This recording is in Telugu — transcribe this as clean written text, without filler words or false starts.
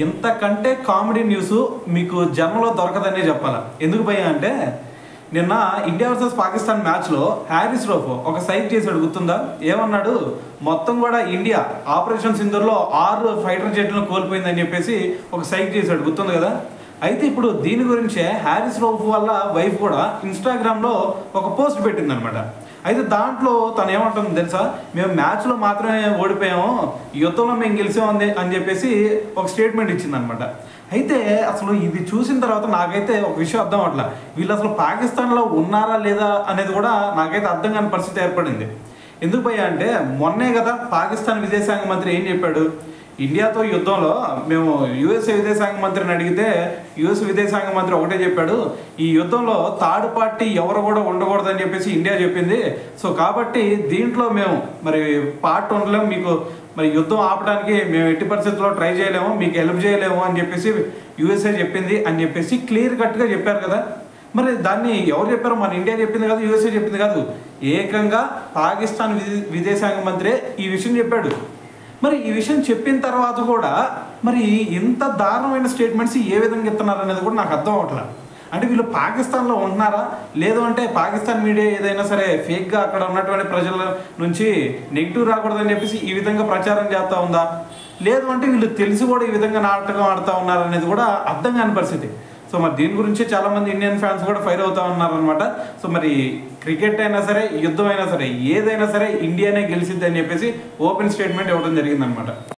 ఇంతకంటే కామెడీ న్యూస్ మీకు జన్మలో దొరకదనే చెప్పాలి. ఎందుకు భయ్యా అంటే నిన్న ఇండియా వర్సెస్ పాకిస్తాన్ మ్యాచ్లో హ్యారిస్ రౌఫ్ ఒక సైక్ చేశాడు, గుర్తుందా? ఏమన్నాడు, మొత్తం కూడా ఇండియా ఆపరేషన్ సింధూర్లో 6 ఫైటర్ జెట్లను కోల్పోయిందని చెప్పేసి ఒక సైక్ చేశాడు, గుర్తుంది కదా? అయితే ఇప్పుడు దీని గురించే హ్యారిస్ రౌఫ్ వాళ్ళ వైఫ్ కూడా ఇన్స్టాగ్రామ్లో ఒక పోస్ట్ పెట్టిందనమాట. అయితే దాంట్లో తను ఏమంటుంది తెలుసా, మేము మ్యాచ్లో మాత్రమే ఓడిపోయాము, యుద్ధంలో మేము గెలిచాము అని చెప్పేసి ఒక స్టేట్మెంట్ ఇచ్చిందనమాట. అయితే అసలు ఇది చూసిన తర్వాత నాకైతే ఒక విషయం అర్థం అవట్లా, వీళ్ళు అసలు పాకిస్తాన్లో ఉన్నారా లేదా అనేది కూడా నాకైతే అర్థం కాని పరిస్థితి ఏర్పడింది. ఎందుకు భయ్యా అంటే మొన్నే కదా పాకిస్తాన్ విదేశాంగ మంత్రి ఏం చెప్పాడు, ఇండియాతో యుద్ధంలో మేము యుఎస్ఏ విదేశాంగ మంత్రిని అడిగితే యుఎస్ విదేశాంగ మంత్రి ఒకటే చెప్పాడు, ఈ యుద్ధంలో థర్డ్ పార్టీ ఎవరు కూడా ఉండకూడదని చెప్పేసి ఇండియా చెప్పింది. సో కాబట్టి దీంట్లో మేము మరి పార్ట్ ఉండలేము, మీకు మరి యుద్ధం ఆపడానికి మేము ఎట్టి పరిస్థితుల్లో ట్రై చేయలేము, మీకు హెల్ప్ చేయలేము అని చెప్పేసి యుఎస్ఏ చెప్పింది అని చెప్పేసి క్లియర్ కట్గా చెప్పారు కదా. మరి దాన్ని ఎవరు చెప్పారు? మన ఇండియా చెప్పింది కాదు, యుఎస్ఏ చెప్పింది కాదు, ఏకంగా పాకిస్తాన్ విదేశాంగ మంత్రే ఈ విషయం చెప్పాడు. మరి ఈ విషయం చెప్పిన తర్వాత కూడా మరి ఇంత దారుణమైన స్టేట్మెంట్స్ ఏ విధంగా ఇస్తున్నారు అనేది కూడా నాకు అర్థం అవట్లేదు. అంటే వీళ్ళు పాకిస్తాన్లో ఉంటున్నారా, లేదు అంటే పాకిస్తాన్ మీడియా ఏదైనా సరే ఫేక్గా అక్కడ ఉన్నటువంటి ప్రజల నుంచి నెగిటివ్ రాకూడదని చెప్పేసి ఈ విధంగా ప్రచారం చేస్తూ ఉందా, లేదు అంటే వీళ్ళు తెలిసి కూడా ఈ విధంగా నాటకం ఆడుతూ ఉన్నారనేది కూడా అర్థం కాని పరిస్థితి. సో మరి దీని గురించి చాలామంది ఇండియన్ ఫ్యాన్స్ కూడా ఫైర్ అవుతూ ఉన్నారనమాట. సో మరి క్రికెట్ అయినా సరే, యుద్ధం అయినా సరే, ఏదైనా సరే ఇండియానే గెలిచిద్ది అని చెప్పేసి ఓపెన్ స్టేట్మెంట్ ఇవ్వడం జరిగిందనమాట.